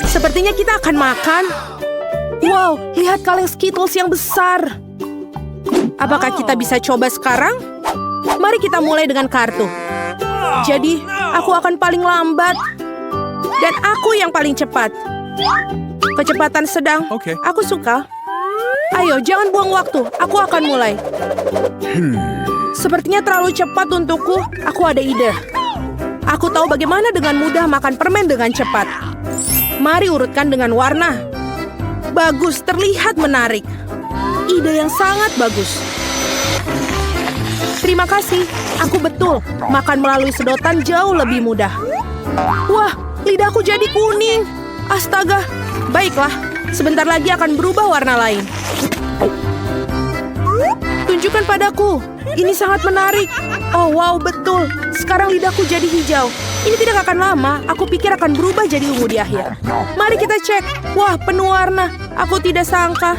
Sepertinya kita akan makan. Wow, lihat kaleng Skittles yang besar. Apakah kita bisa coba sekarang? Mari kita mulai dengan kartu. Jadi, aku akan paling lambat. Dan aku yang paling cepat. Kecepatan sedang. Oke. Aku suka. Ayo, jangan buang waktu. Aku akan mulai. Sepertinya terlalu cepat untukku. Aku ada ide. Aku tahu bagaimana dengan mudah makan permen dengan cepat. Mari urutkan dengan warna. Bagus, terlihat menarik. Ide yang sangat bagus. Terima kasih. Aku betul. Makan melalui sedotan jauh lebih mudah. Wah, lidahku jadi kuning. Astaga. Baiklah, sebentar lagi akan berubah warna lain. Tunjukkan padaku. Ini sangat menarik. Oh, wow, betul. Sekarang lidahku jadi hijau. Ini tidak akan lama. Aku pikir akan berubah jadi ungu di akhir. Mari kita cek. Wah, penuh warna. Aku tidak sangka.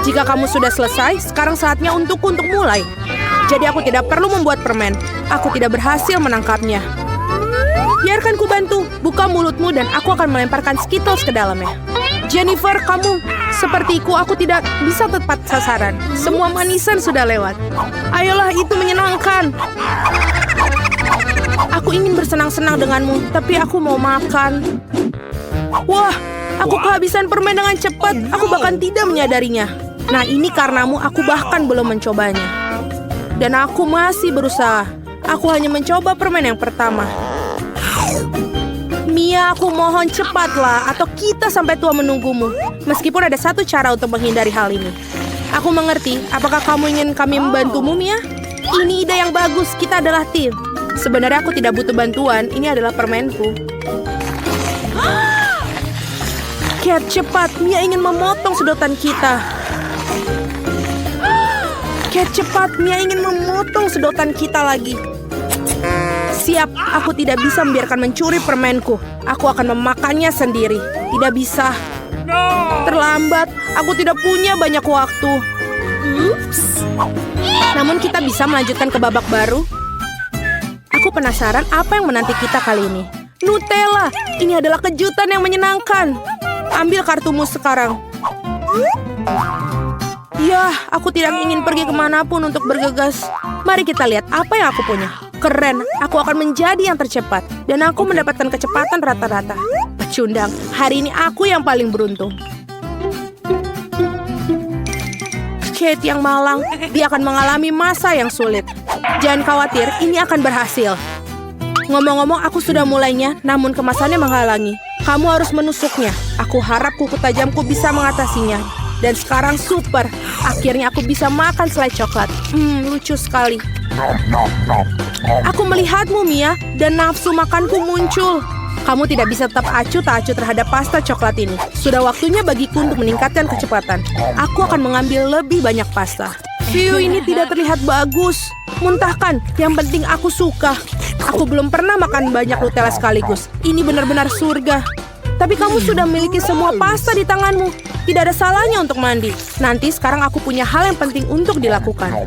Jika kamu sudah selesai, sekarang saatnya untukku untuk mulai. Jadi aku tidak perlu membuat permen. Aku tidak berhasil menangkapnya. Biarkan ku bantu. Buka mulutmu dan aku akan melemparkan Skittles ke dalamnya. Jennifer, kamu sepertiku, aku tidak bisa tepat sasaran. Semua manisan sudah lewat. Ayolah, itu menyenangkan. Aku ingin bersenang-senang denganmu, tapi aku mau makan. Wah, aku kehabisan permen dengan cepat. Aku bahkan tidak menyadarinya. Nah, ini karenamu aku bahkan belum mencobanya. Dan aku masih berusaha. Aku hanya mencoba permen yang pertama. Mia, aku mohon cepatlah, atau kita sampai tua menunggumu. Meskipun ada satu cara untuk menghindari hal ini. Aku mengerti. Apakah kamu ingin kami membantumu, Mia? Ini ide yang bagus. Kita adalah tim. Sebenarnya aku tidak butuh bantuan. Ini adalah permenku. Cat, cepat. Mia ingin memotong sedotan kita. Cat, cepat. Mia ingin memotong sedotan kita lagi. Siap, aku tidak bisa membiarkan mencuri permenku. Aku akan memakannya sendiri. Tidak bisa. Terlambat, aku tidak punya banyak waktu. Namun kita bisa melanjutkan ke babak baru. Aku penasaran apa yang menanti kita kali ini. Nutella, ini adalah kejutan yang menyenangkan. Ambil kartumu sekarang. Ya, aku tidak ingin pergi kemanapun untuk bergegas. Mari kita lihat apa yang aku punya. Keren, aku akan menjadi yang tercepat. Dan aku mendapatkan kecepatan rata-rata. Pecundang, hari ini aku yang paling beruntung. Kate yang malang, dia akan mengalami masa yang sulit. Jangan khawatir, ini akan berhasil. Ngomong-ngomong, aku sudah mulainya, namun kemasannya menghalangi. Kamu harus menusuknya. Aku harap kuku tajamku bisa mengatasinya. Dan sekarang super. Akhirnya aku bisa makan selai coklat. Lucu sekali. Aku melihatmu, Mia, dan nafsu makanku muncul. Kamu tidak bisa tetap acuh tak acuh terhadap pasta coklat ini. Sudah waktunya bagiku untuk meningkatkan kecepatan. Aku akan mengambil lebih banyak pasta. View ini tidak terlihat bagus. Muntahkan, yang penting aku suka. Aku belum pernah makan banyak Nutella sekaligus. Ini benar-benar surga. Tapi kamu sudah memiliki semua pasta di tanganmu. Tidak ada salahnya untuk mandi. Nanti sekarang aku punya hal yang penting untuk dilakukan.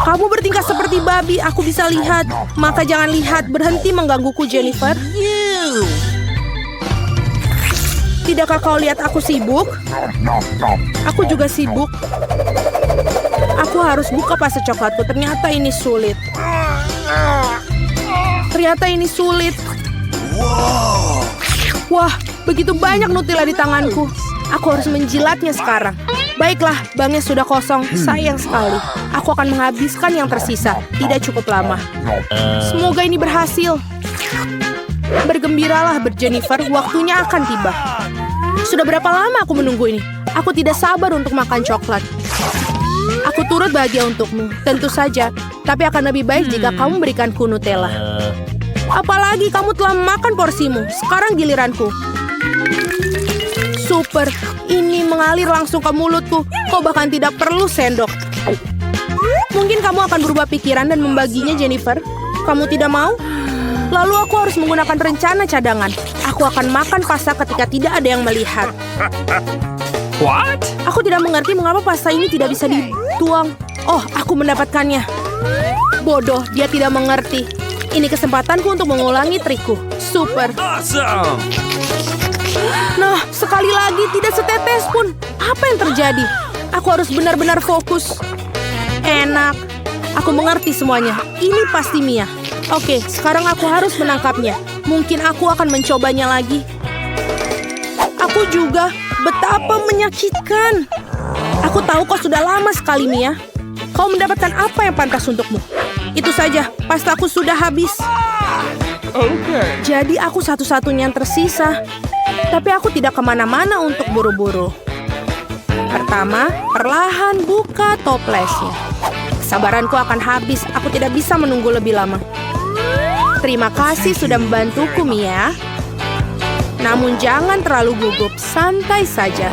Kamu bertingkah seperti babi, aku bisa lihat. Maka jangan lihat, berhenti menggangguku, Jennifer. Tidakkah kau lihat aku sibuk? Aku juga sibuk. Aku harus buka pasta coklatku, ternyata ini sulit. Wah, begitu banyak Nutella di tanganku. Aku harus menjilatnya sekarang. Baiklah, banknya sudah kosong. Sayang sekali. Aku akan menghabiskan yang tersisa. Tidak cukup lama. Semoga ini berhasil. Bergembiralah, Jennifer. Waktunya akan tiba. Sudah berapa lama aku menunggu ini? Aku tidak sabar untuk makan coklat. Aku turut bahagia untukmu. Tentu saja. Tapi akan lebih baik jika kamu berikanku Nutella. Apalagi kamu telah makan porsimu. Sekarang giliranku. Super, ini mengalir langsung ke mulutku. Kau bahkan tidak perlu sendok. Mungkin kamu akan berubah pikiran dan membaginya, Jennifer. Kamu tidak mau? Lalu aku harus menggunakan rencana cadangan. Aku akan makan pasta ketika tidak ada yang melihat. What? Aku tidak mengerti mengapa pasta ini tidak bisa dituang. Oh, aku mendapatkannya. Bodoh, dia tidak mengerti. Ini kesempatanku untuk mengulangi trikku. Super. Awesome! Nah, sekali lagi tidak setetes pun. Apa yang terjadi? Aku harus benar-benar fokus. Enak. Aku mengerti semuanya. Ini pasti Mia. Oke, sekarang aku harus menangkapnya. Mungkin aku akan mencobanya lagi. Aku juga. Betapa menyakitkan. Aku tahu kau sudah lama sekali, Mia. Kau mendapatkan apa yang pantas untukmu. Itu saja, pastaku sudah habis. Okay. Jadi aku satu-satunya yang tersisa. Tapi aku tidak kemana-mana untuk buru-buru. Pertama, perlahan buka toplesnya. Kesabaranku akan habis, aku tidak bisa menunggu lebih lama. Terima kasih sudah membantuku, Mia. Namun jangan terlalu gugup, santai saja.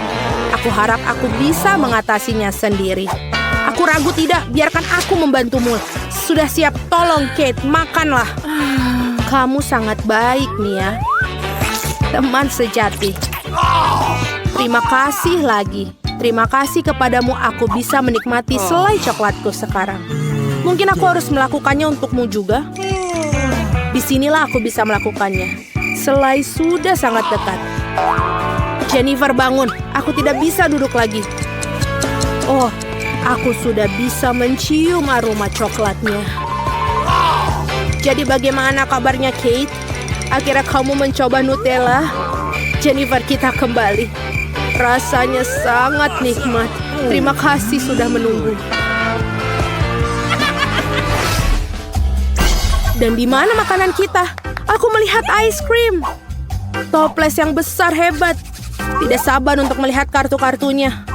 Aku harap aku bisa mengatasinya sendiri. Aku ragu tidak, biarkan aku membantumu. Sudah siap, tolong Kate, makanlah. Kamu sangat baik, Mia. Teman sejati. Terima kasih lagi. Terima kasih kepadamu aku bisa menikmati selai coklatku sekarang. Mungkin aku harus melakukannya untukmu juga. Disinilah aku bisa melakukannya. Selai sudah sangat dekat. Jennifer bangun, aku tidak bisa duduk lagi. Oh, aku sudah bisa mencium aroma coklatnya. Jadi bagaimana kabarnya Kate? Akhirnya kamu mencoba Nutella? Jennifer, kita kembali. Rasanya sangat nikmat. Terima kasih sudah menunggu. Dan di mana makanan kita? Aku melihat ice cream. Toples yang besar hebat. Tidak sabar untuk melihat kartu-kartunya.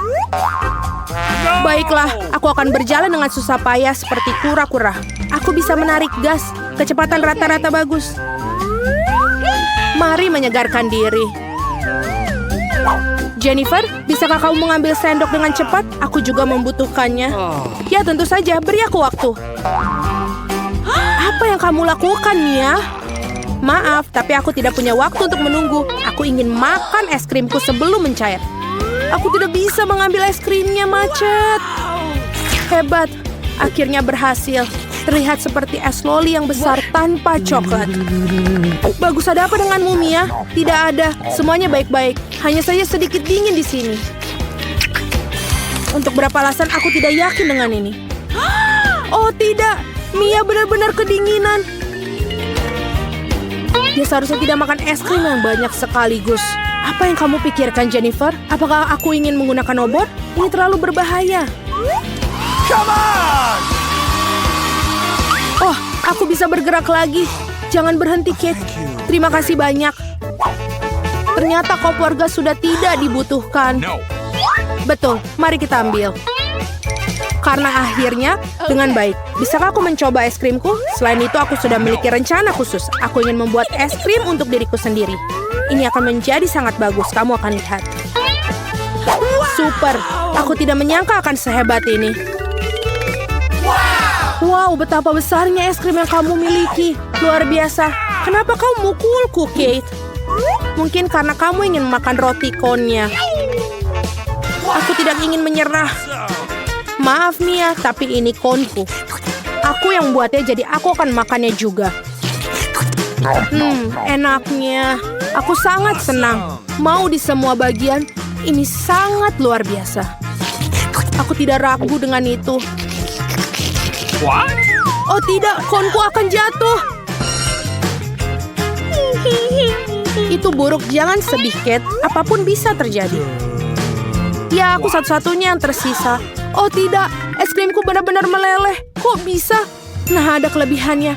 Baiklah, aku akan berjalan dengan susah payah seperti kura-kura. Aku bisa menarik gas. Kecepatan rata-rata bagus. Mari menyegarkan diri. Jennifer, bisakah kamu mengambil sendok dengan cepat? Aku juga membutuhkannya. Ya, tentu saja. Beri aku waktu. Apa yang kamu lakukan, Mia? Maaf, tapi aku tidak punya waktu untuk menunggu. Aku ingin makan es krimku sebelum mencair. Aku tidak bisa mengambil es krimnya, macet. Hebat. Akhirnya berhasil. Terlihat seperti es loli yang besar tanpa coklat. Bagus, ada apa denganmu, Mia? Tidak ada. Semuanya baik-baik. Hanya saja sedikit dingin di sini. Untuk berapa alasan aku tidak yakin dengan ini. Oh, tidak. Mia benar-benar kedinginan. Dia seharusnya tidak makan es krim yang banyak sekaligus. Apa yang kamu pikirkan, Jennifer? Apakah aku ingin menggunakan obat? Ini terlalu berbahaya. Come on! Oh, aku bisa bergerak lagi. Jangan berhenti, Kate. Terima kasih banyak. Ternyata kop warga sudah tidak dibutuhkan. No. Betul, mari kita ambil. Karena akhirnya, dengan baik. Bisakah aku mencoba es krimku? Selain itu, aku sudah memiliki rencana khusus. Aku ingin membuat es krim untuk diriku sendiri. Ini akan menjadi sangat bagus, kamu akan lihat. Super, aku tidak menyangka akan sehebat ini. Wow, betapa besarnya es krim yang kamu miliki. Luar biasa. Kenapa kau mukulku, Kate? Mungkin karena kamu ingin makan roti konnya. Aku tidak ingin menyerah. Maaf, Mia, tapi ini konku. Aku yang buatnya, jadi aku akan makannya juga. Enaknya. Aku sangat senang. Mau di semua bagian. Ini sangat luar biasa. Aku tidak ragu dengan itu. What? Oh tidak, konku akan jatuh. Itu buruk, jangan sedih, Kate. Apapun bisa terjadi. Ya, aku satu-satunya yang tersisa. Oh tidak, es krimku benar-benar meleleh. Kok bisa? Nah, ada kelebihannya.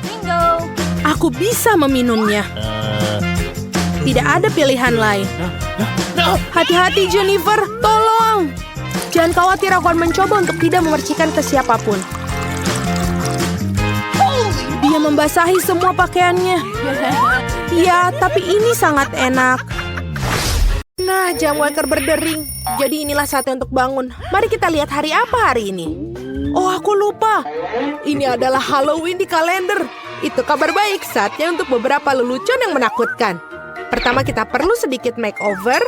Aku bisa meminumnya. Tidak ada pilihan lain. Hati-hati, Jennifer. Tolong. Jangan khawatir, aku akan mencoba untuk tidak memercikan ke siapapun. Dia membasahi semua pakaiannya. Ya, tapi ini sangat enak. Nah, jam waker berdering. Jadi inilah saatnya untuk bangun. Mari kita lihat hari apa hari ini. Oh, aku lupa. Ini adalah Halloween di kalender. Itu kabar baik, saatnya untuk beberapa lelucon yang menakutkan. Pertama, kita perlu sedikit makeover.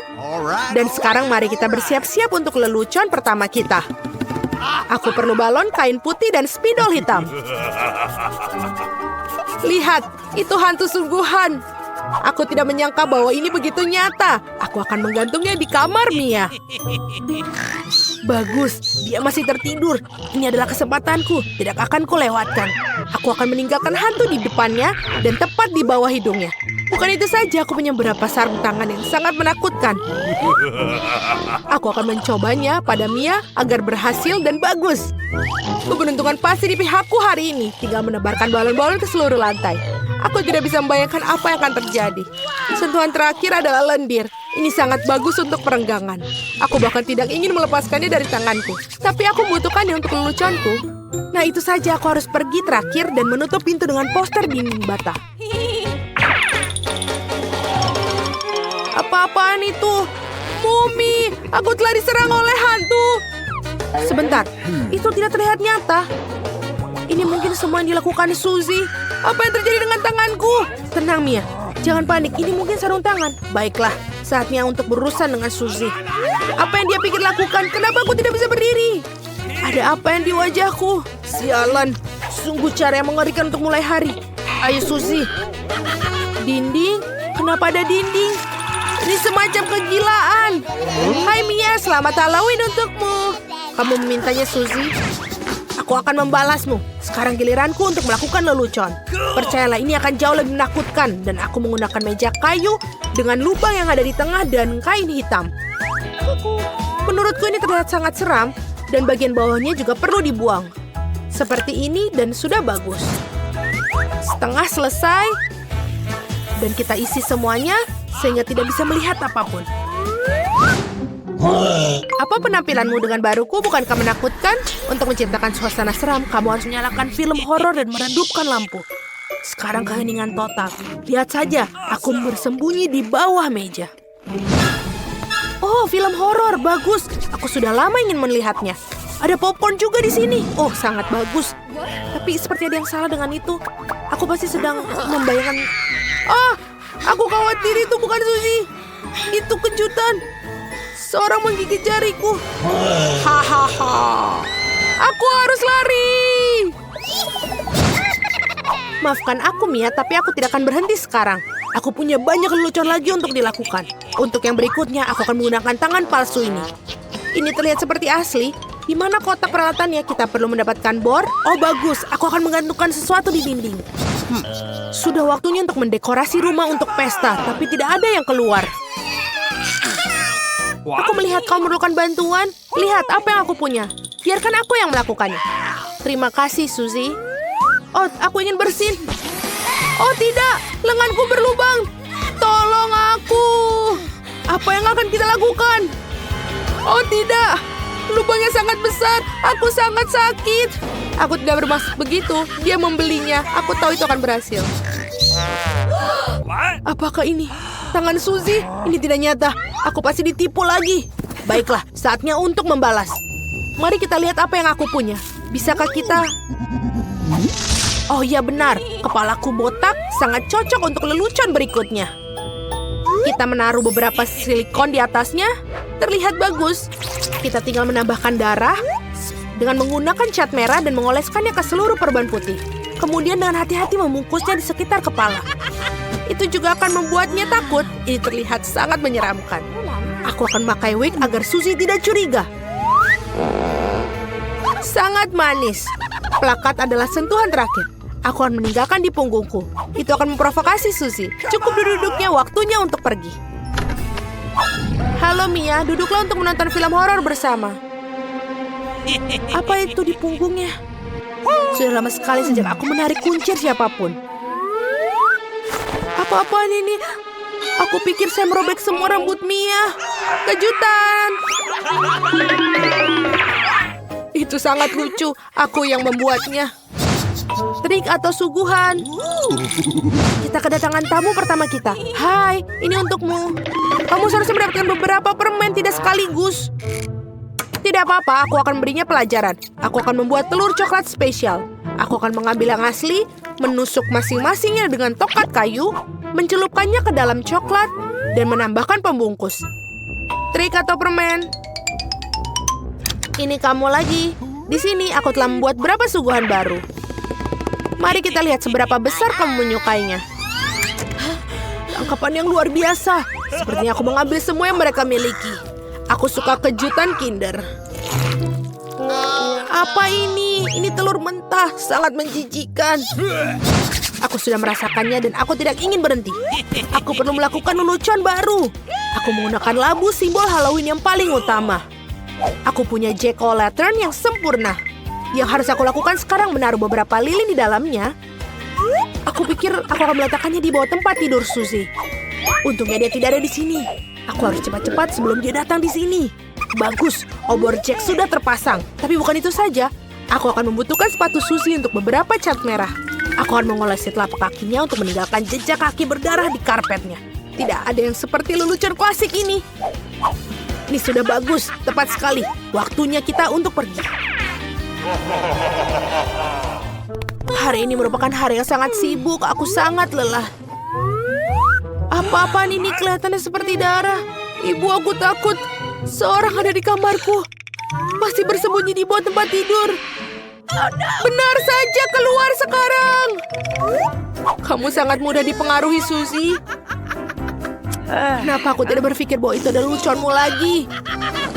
Dan sekarang mari kita bersiap-siap untuk lelucon pertama kita. Aku perlu balon, kain putih, dan spidol hitam. Lihat, itu hantu sungguhan. Aku tidak menyangka bahwa ini begitu nyata. Aku akan menggantungnya di kamar Mia. Bagus, dia masih tertidur. Ini adalah kesempatanku, tidak akan kulewatkan. Aku akan meninggalkan hantu di depannya dan tepat di bawah hidungnya. Bukan itu saja, aku punya beberapa sarung tangan yang sangat menakutkan. Aku akan mencobanya pada Mia agar berhasil dan bagus. Keberuntungan pasti di pihakku hari ini. Tinggal menebarkan balon-balon ke seluruh lantai. Aku tidak bisa membayangkan apa yang akan terjadi. Sentuhan terakhir adalah lendir. Ini sangat bagus untuk perenggangan. Aku bahkan tidak ingin melepaskannya dari tanganku. Tapi aku membutuhkannya untuk leluconku. Nah, itu saja, aku harus pergi terakhir dan menutup pintu dengan poster dinding bata. Apa-apaan itu? Mumi, aku telah diserang oleh hantu. Sebentar, itu tidak terlihat nyata. Ini mungkin semua yang dilakukan Suzy. Apa yang terjadi dengan tanganku? Tenang, Mia. Jangan panik, ini mungkin sarung tangan. Baiklah, saatnya untuk berurusan dengan Suzy. Apa yang dia pikir lakukan? Kenapa aku tidak bisa berdiri? Ada apa yang di wajahku? Sialan, sungguh cara yang mengerikan untuk mulai hari. Ayo, Suzy. Dinding? Kenapa ada dinding? Ini semacam kegilaan. Hai Mia, selamat Halloween untukmu. Kamu memintanya, Suzy? Aku akan membalasmu. Sekarang giliranku untuk melakukan lelucon. Percayalah, ini akan jauh lebih menakutkan. Dan aku menggunakan meja kayu dengan lubang yang ada di tengah dan kain hitam. Menurutku ini terlihat sangat seram. Dan bagian bawahnya juga perlu dibuang. Seperti ini dan sudah bagus. Setengah selesai. Dan kita isi semuanya sehingga tidak bisa melihat apapun. Apa penampilanmu dengan baruku bukankah menakutkan? Untuk menciptakan suasana seram, kamu harus menyalakan film horor dan meredupkan lampu. Sekarang keheningan total. Lihat saja, aku bersembunyi di bawah meja. Oh, film horor, bagus. Aku sudah lama ingin melihatnya. Ada popcorn juga di sini. Oh, sangat bagus. Tapi seperti ada yang salah dengan itu. Aku pasti sedang membayangkan... Oh, aku khawatir itu bukan Suzy. Itu kejutan. Seorang menggigit jariku. Hahaha. Aku harus lari. Maafkan aku, Mia, tapi aku tidak akan berhenti sekarang. Aku punya banyak lelucon lagi untuk dilakukan. Untuk yang berikutnya, aku akan menggunakan tangan palsu ini. Ini terlihat seperti asli. Di mana kotak peralatannya? Kita perlu mendapatkan bor. Oh, bagus. Aku akan menggantungkan sesuatu di dinding. Sudah waktunya untuk mendekorasi rumah untuk pesta, tapi tidak ada yang keluar. Aku melihat kau memerlukan bantuan. Lihat apa yang aku punya. Biarkan aku yang melakukannya. Terima kasih, Suzy. Oh, aku ingin bersin. Oh, tidak. Lenganku berlubang. Tolong aku. Apa yang akan kita lakukan? Oh, tidak. Lubangnya sangat besar. Aku sangat sakit. Aku tidak bermaksud begitu. Dia membelinya. Aku tahu itu akan berhasil. Apakah ini tangan Suzy? Ini tidak nyata. Aku pasti ditipu lagi. Baiklah, saatnya untuk membalas. Mari kita lihat apa yang aku punya. Bisakah kita... Oh ya benar, kepalaku botak sangat cocok untuk lelucon berikutnya. Kita menaruh beberapa silikon di atasnya. Terlihat bagus. Kita tinggal menambahkan darah dengan menggunakan cat merah dan mengoleskannya ke seluruh perban putih. Kemudian dengan hati-hati membungkusnya di sekitar kepala. Itu juga akan membuatnya takut. Ini terlihat sangat menyeramkan. Aku akan memakai wig agar Suzy tidak curiga. Sangat manis. Plakat adalah sentuhan terakhir. Aku akan meninggalkan di punggungku. Itu akan memprovokasi Suzy. Cukup duduknya, waktunya untuk pergi. Halo Mia, duduklah untuk menonton film horor bersama. Apa itu di punggungnya? Sudah lama sekali sejak aku menarik kuncir siapapun. Apa-apaan ini? Aku pikir saya merobek semua rambut Mia. Kejutan! Itu sangat lucu. Aku yang membuatnya. Trik atau suguhan? Kita kedatangan tamu pertama kita. Hai, ini untukmu. Kamu seharusnya mendapatkan beberapa permen, tidak sekaligus. Tidak apa-apa, aku akan berinya pelajaran. Aku akan membuat telur coklat spesial. Aku akan mengambil yang asli, menusuk masing-masingnya dengan tokat kayu, mencelupkannya ke dalam coklat, dan menambahkan pembungkus. Trik atau permen? Ini kamu lagi. Di sini aku telah membuat beberapa suguhan baru. Mari kita lihat seberapa besar kamu menyukainya. Tangkapan yang luar biasa. Sepertinya aku mengambil semua yang mereka miliki. Aku suka kejutan Kinder. Apa ini? Ini telur mentah. Sangat menjijikan. Aku sudah merasakannya dan aku tidak ingin berhenti. Aku perlu melakukan lelucon baru. Aku menggunakan labu simbol Halloween yang paling utama. Aku punya jack-o'-lantern yang sempurna. Yang harus aku lakukan sekarang menaruh beberapa lilin di dalamnya. Aku pikir aku akan meletakkannya di bawah tempat tidur Suzy. Untungnya dia tidak ada di sini. Aku harus cepat-cepat sebelum dia datang di sini. Bagus, obor Jack sudah terpasang. Tapi bukan itu saja. Aku akan membutuhkan sepatu Suzy untuk beberapa cat merah. Aku akan mengolesi telapak kakinya untuk meninggalkan jejak kaki berdarah di karpetnya. Tidak ada yang seperti lelucon klasik ini. Ini sudah bagus, tepat sekali. Waktunya kita untuk pergi. Hari ini merupakan hari yang sangat sibuk. Aku sangat lelah. Apa-apaan ini kelihatannya seperti darah. Ibu, aku takut. Seorang ada di kamarku. Masih bersembunyi di bawah tempat tidur. Benar saja, keluar sekarang. Kamu sangat mudah dipengaruhi, Suzy. Kenapa aku tidak berpikir bahwa itu adalah leluconmu lagi?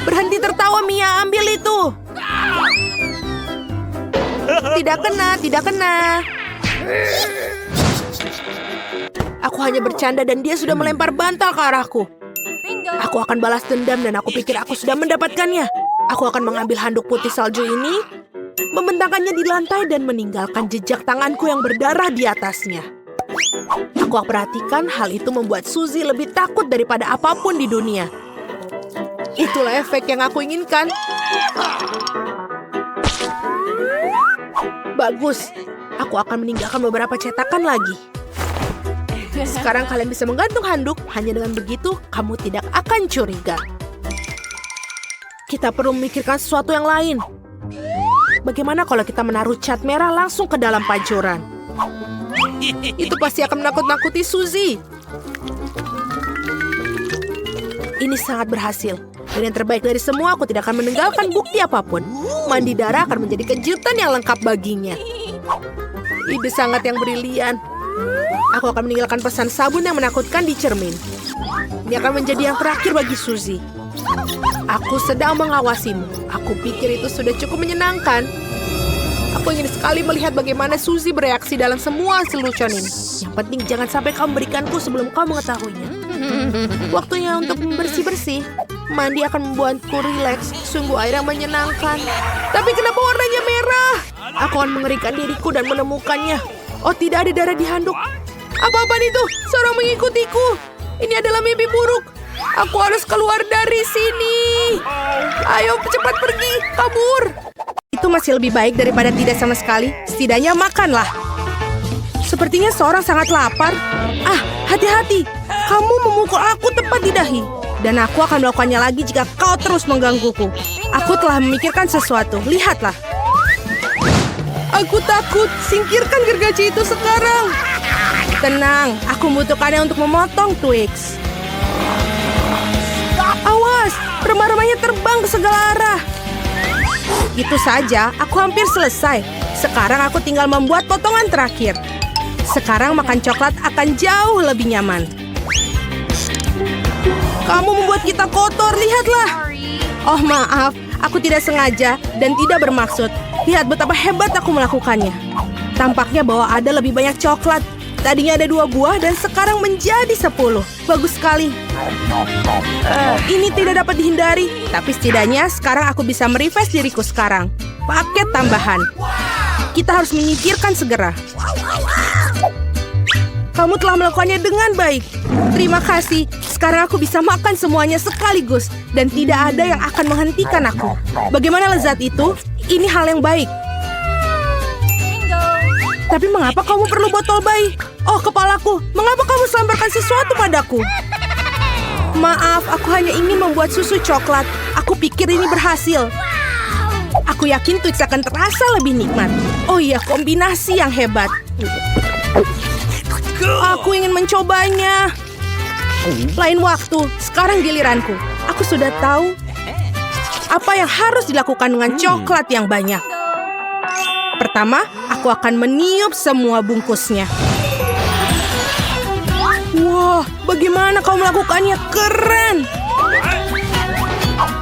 Berhenti tertawa, Mia. Ambil itu. Tidak kena, tidak kena. Aku hanya bercanda dan dia sudah melempar bantal ke arahku. Aku akan balas dendam dan aku pikir aku sudah mendapatkannya. Aku akan mengambil handuk putih salju ini, membentangkannya di lantai dan meninggalkan jejak tanganku yang berdarah di atasnya. Aku perhatikan hal itu membuat Suzy lebih takut daripada apapun di dunia. Itulah efek yang aku inginkan. Bagus, aku akan meninggalkan beberapa cetakan lagi. Sekarang kalian bisa menggantung handuk. Hanya dengan begitu, kamu tidak akan curiga. Kita perlu memikirkan sesuatu yang lain. Bagaimana kalau kita menaruh cat merah langsung ke dalam pancuran? Itu pasti akan menakut-nakuti Suzy. Ini sangat berhasil. Dan yang terbaik dari semua, aku tidak akan meninggalkan bukti apapun. Mandi darah akan menjadi kejutan yang lengkap baginya. Ide sangat yang brilian. Aku akan meninggalkan pesan sabun yang menakutkan di cermin. Ini akan menjadi yang terakhir bagi Suzy. Aku sedang mengawasimu. Aku pikir itu sudah cukup menyenangkan. Aku ingin sekali melihat bagaimana Suzy bereaksi dalam semua lelucon ini. Yang penting jangan sampai kamu berikanku sebelum kau mengetahuinya. Waktunya untuk bersih-bersih. Mandi akan membuatku rileks. Sungguh air yang menyenangkan. Tapi kenapa warnanya merah? Aku akan mengerikan diriku dan menemukannya. Oh, tidak ada darah di handuk. Apa-apaan itu? Seorang mengikutiku. Ini adalah mimpi buruk. Aku harus keluar dari sini. Ayo cepat pergi, kabur. Itu masih lebih baik daripada tidak sama sekali. Setidaknya makanlah. Sepertinya seorang sangat lapar. Ah, hati-hati. Kamu memukul aku tepat di dahi. Dan aku akan melakukannya lagi jika kau terus menggangguku. Aku telah memikirkan sesuatu. Lihatlah. Aku takut. Singkirkan gergaji itu sekarang. Tenang, aku membutuhkannya untuk memotong Twix. Awas, remah-remahnya terbang ke segala arah. Itu saja, aku hampir selesai. Sekarang aku tinggal membuat potongan terakhir. Sekarang makan coklat akan jauh lebih nyaman. Kamu membuat kita kotor, lihatlah. Oh maaf, aku tidak sengaja dan tidak bermaksud. Lihat betapa hebat aku melakukannya. Tampaknya bahwa ada lebih banyak coklat. Tadinya ada 2 buah dan sekarang menjadi 10. Bagus sekali. Ini tidak dapat dihindari. Tapi setidaknya sekarang aku bisa merefresh diriku sekarang. Paket tambahan. Kita harus menyingkirkan segera. Kamu telah melakukannya dengan baik. Terima kasih. Sekarang aku bisa makan semuanya sekaligus. Dan tidak ada yang akan menghentikan aku. Bagaimana lezat itu? Ini hal yang baik. Tapi mengapa kamu perlu botol bayi? Oh, kepalaku. Mengapa kamu selemparkan sesuatu padaku? Maaf, aku hanya ingin membuat susu coklat. Aku pikir ini berhasil. Aku yakin Twix akan terasa lebih nikmat. Oh iya, kombinasi yang hebat. Aku ingin mencobanya. Lain waktu, sekarang giliranku. Aku sudah tahu apa yang harus dilakukan dengan coklat yang banyak. Pertama, aku Aku akan meniup semua bungkusnya. Wah, bagaimana kau melakukannya? Keren!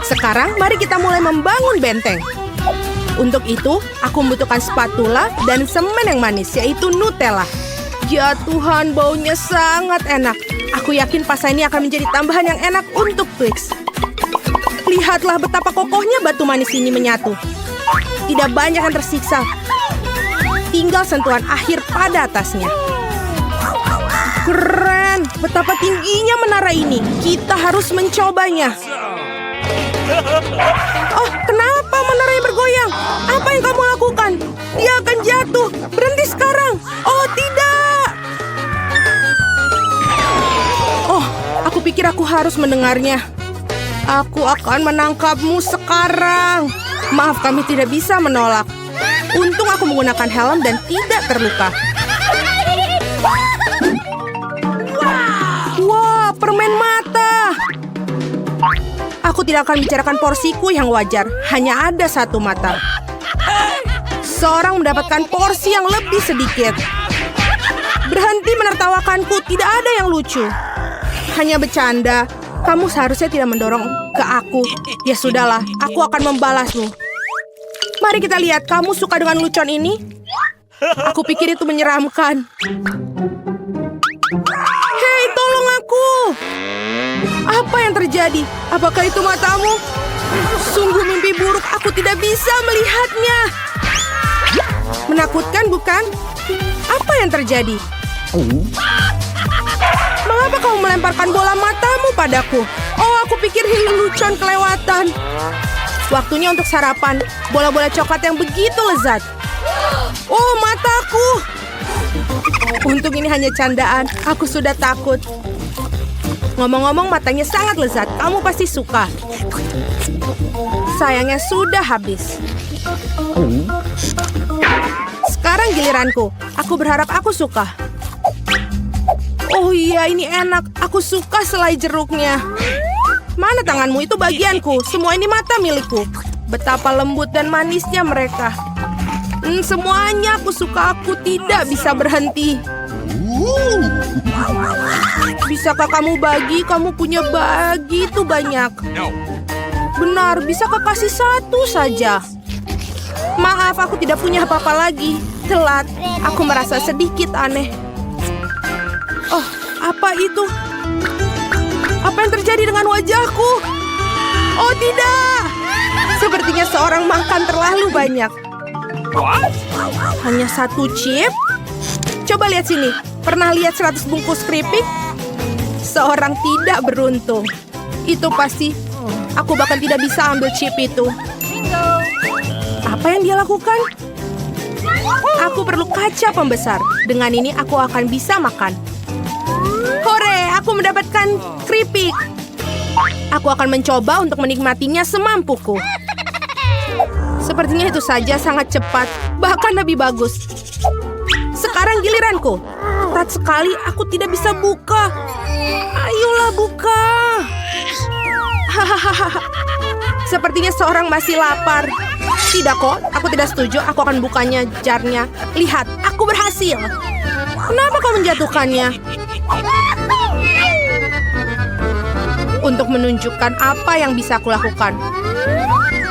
Sekarang mari kita mulai membangun benteng. Untuk itu, aku membutuhkan spatula dan semen yang manis, yaitu Nutella. Ya Tuhan, baunya sangat enak. Aku yakin pasta ini akan menjadi tambahan yang enak untuk Twix. Lihatlah betapa kokohnya batu manis ini menyatu. Tidak banyak yang tersiksa. Tinggal sentuhan akhir pada atasnya. Keren! Betapa tingginya menara ini. Kita harus mencobanya. Oh, kenapa menaranya bergoyang? Apa yang kamu lakukan? Dia akan jatuh. Berhenti sekarang. Oh, tidak. Oh, aku pikir aku harus mendengarnya. Aku akan menangkapmu sekarang. Maaf, kami tidak bisa menolak. Untung aku menggunakan helm dan tidak terluka. Wah, permen mata. Aku tidak akan bicarakan porsiku yang wajar. Hanya ada satu mata. Seorang mendapatkan porsi yang lebih sedikit. Berhenti menertawakanku. Tidak ada yang lucu. Hanya bercanda. Kamu seharusnya tidak mendorong ke aku. Ya sudahlah, aku akan membalasmu. Mari kita lihat, kamu suka dengan lucuan ini? Aku pikir itu menyeramkan. Hei, tolong aku! Apa yang terjadi? Apakah itu matamu? Sungguh mimpi buruk, aku tidak bisa melihatnya. Menakutkan, bukan? Apa yang terjadi? Mengapa kamu melemparkan bola matamu padaku? Oh, aku pikir ini lelucon kelewatan. Waktunya untuk sarapan. Bola-bola coklat yang begitu lezat. Oh, mataku. Untung ini hanya candaan. Aku sudah takut. Ngomong-ngomong, matanya sangat lezat. Kamu pasti suka. Sayangnya sudah habis. Sekarang giliranku. Aku berharap aku suka. Oh iya, ini enak. Aku suka selai jeruknya. Mana tanganmu? Itu bagianku. Semua ini mata milikku. Betapa lembut dan manisnya mereka. Semuanya aku suka. Aku tidak bisa berhenti. Bisakah kamu bagi? Kamu punya begitu banyak. Benar, bisakah kasih satu saja? Maaf, aku tidak punya apa-apa lagi. Telat. Aku merasa sedikit aneh. Oh, apa itu? Apa yang terjadi dengan wajahku? Oh, tidak! Sepertinya seorang makan terlalu banyak. Hanya satu chip? Coba lihat sini. Pernah lihat 100 bungkus keripik? Seorang tidak beruntung. Itu pasti. Aku bahkan tidak bisa ambil chip itu. Apa yang dia lakukan? Aku perlu kaca pembesar. Dengan ini aku akan bisa makan. Hore, aku mendapatkan keripik. Aku akan mencoba untuk menikmatinya semampuku. Sepertinya itu saja sangat cepat, bahkan lebih bagus. Sekarang giliranku. Berat sekali, aku tidak bisa buka. Ayolah buka. Hahaha. Sepertinya seorang masih lapar. Tidak kok, aku tidak setuju. Aku akan bukanya jarnya. Lihat, aku berhasil. Kenapa kau menjatuhkannya? Untuk menunjukkan apa yang bisa aku lakukan.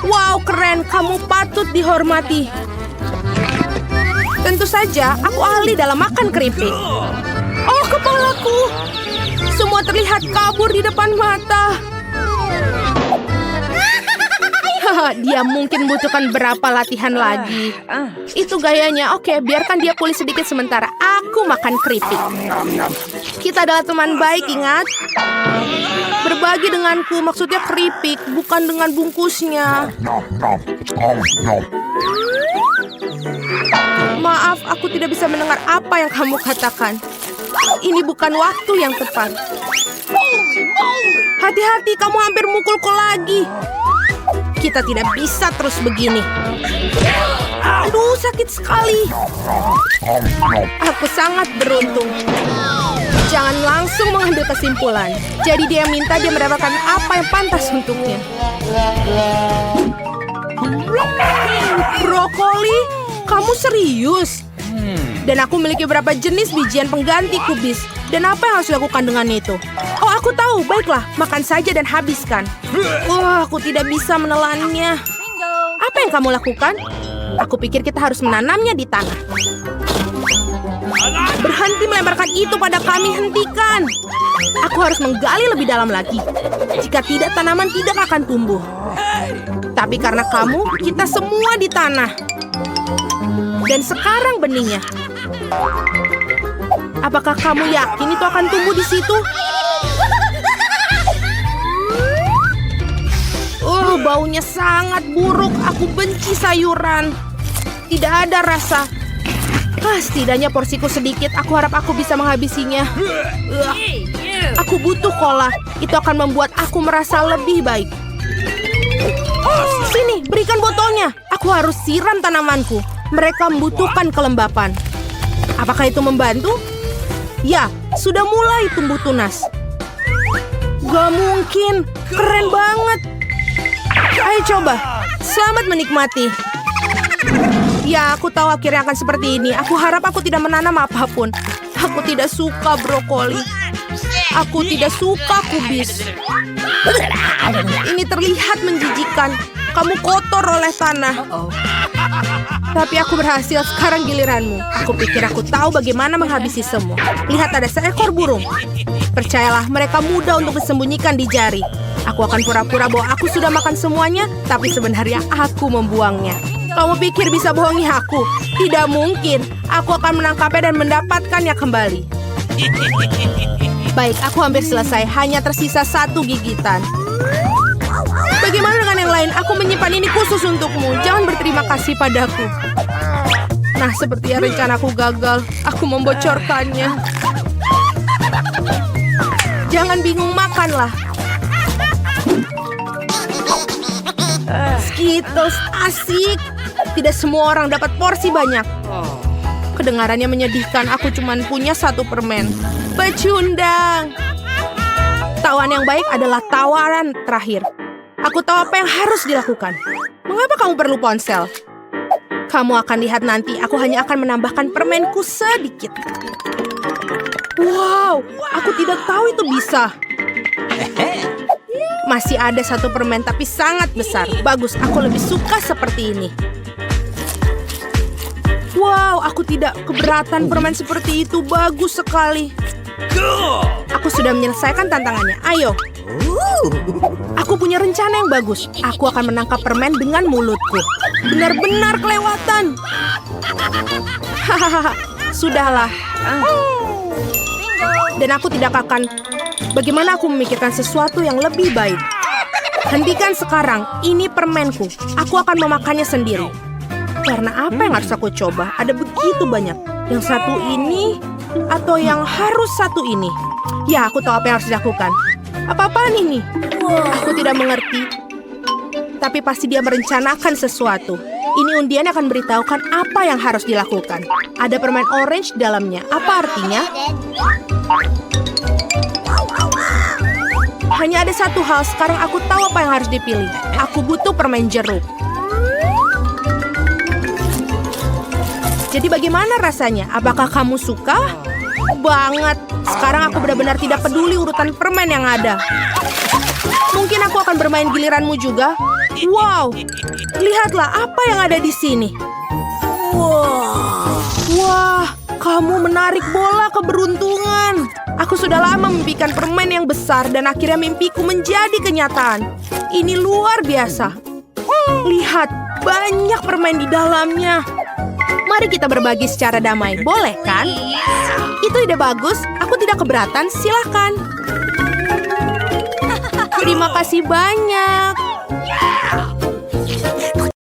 Wow, keren. Kamu patut dihormati. Tentu saja, aku ahli dalam makan keripik. Oh, kepalaku. Semua terlihat kabur di depan mata. Dia mungkin butuhkan berapa latihan lagi. Itu gayanya. Oke, biarkan dia pulih sedikit sementara. Aku makan keripik. Kita adalah teman baik, ingat? Berbagi denganku, maksudnya keripik, bukan dengan bungkusnya. Maaf, aku tidak bisa mendengar apa yang kamu katakan. Ini bukan waktu yang tepat. Hati-hati, kamu hampir mukulku lagi. Kita tidak bisa terus begini. Aduh, sakit sekali. Aku sangat beruntung. Jangan langsung mengambil kesimpulan. Jadi dia minta dia mendapatkan apa yang pantas untuknya. Brokoli? Kamu serius? Dan aku memiliki beberapa jenis bijian pengganti kubis. Dan apa yang harus dilakukan dengan itu? Oh, aku tahu. Baiklah, makan saja dan habiskan. Wah, aku tidak bisa menelannya. Apa yang kamu lakukan? Aku pikir kita harus menanamnya di tanah. Berhenti melemparkan itu pada kami, hentikan. Aku harus menggali lebih dalam lagi. Jika tidak, tanaman tidak akan tumbuh. Tapi karena kamu, kita semua di tanah. Dan sekarang benihnya. Apakah kamu yakin itu akan tumbuh di situ? Baunya sangat buruk. Aku benci sayuran. Tidak ada rasa. Setidaknya porsiku sedikit. Aku harap aku bisa menghabisinya. Aku butuh cola. Itu akan membuat aku merasa lebih baik. Sini, berikan botolnya. Aku harus siram tanamanku. Mereka membutuhkan kelembapan. Apakah itu membantu? Ya, sudah mulai tumbuh tunas. Gak mungkin. Keren banget. Ayo coba. Selamat menikmati. Ya, aku tahu akhirnya akan seperti ini. Aku harap aku tidak menanam apapun. Aku tidak suka brokoli. Aku tidak suka kubis. Ini terlihat menjijikan. Kamu kotor oleh tanah. Tapi aku berhasil. Sekarang giliranmu. Aku pikir aku tahu bagaimana menghabisi semua. Lihat, ada seekor burung. Percayalah, mereka mudah untuk disembunyikan di jari. Aku akan pura-pura bahwa aku sudah makan semuanya, tapi sebenarnya aku membuangnya. Kamu pikir bisa bohongi aku? Tidak mungkin. Aku akan menangkapnya dan mendapatkannya kembali. Baik, aku hampir selesai. Hanya tersisa 1 gigitan. Bagaimana dengan yang lain? Aku menyimpan ini khusus untukmu. Jangan berterima kasih padaku. Nah, sepertinya rencanaku gagal. Aku membocorkannya. Jangan bingung, makanlah. Skittles asik. Tidak semua orang dapat porsi banyak. Kedengarannya menyedihkan. Aku cuma punya 1 permen. Pecundang. Tawaran yang baik adalah tawaran terakhir. Aku tahu apa yang harus dilakukan. Mengapa kamu perlu ponsel? Kamu akan lihat nanti. Aku hanya akan menambahkan permenku sedikit. Wow, aku tidak tahu itu bisa. Masih ada 1 permen, tapi sangat besar. Bagus, aku lebih suka seperti ini. Wow, aku tidak keberatan permen seperti itu. Bagus sekali. Aku sudah menyelesaikan tantangannya. Ayo. Aku punya rencana yang bagus. Aku akan menangkap permen dengan mulutku. Benar-benar kelewatan. Hahaha, sudahlah. Dan aku tidak akan... Bagaimana aku memikirkan sesuatu yang lebih baik? Hentikan sekarang. Ini permenku. Aku akan memakannya sendiri. Karena apa yang harus aku coba? Ada begitu banyak. Yang 1 ini atau yang harus 1 ini? Ya, aku tahu apa yang harus dilakukan. Apa-apaan ini? Aku tidak mengerti. Tapi pasti dia merencanakan sesuatu. Ini undian akan beritahukan apa yang harus dilakukan. Ada permen orange di dalamnya. Apa artinya? Hanya ada 1 hal. Sekarang aku tahu apa yang harus dipilih. Aku butuh permen jeruk. Jadi bagaimana rasanya? Apakah kamu suka? Banget. Sekarang aku benar-benar tidak peduli urutan permen yang ada. Mungkin aku akan bermain giliranmu juga. Wow. Lihatlah apa yang ada di sini. Wah, kamu menarik bola keberuntungan. Aku sudah lama memimpikan permen yang besar dan akhirnya mimpiku menjadi kenyataan. Ini luar biasa. Lihat, banyak permen di dalamnya. Mari kita berbagi secara damai, boleh kan? Itu ide bagus, aku tidak keberatan, silakan. Terima kasih banyak.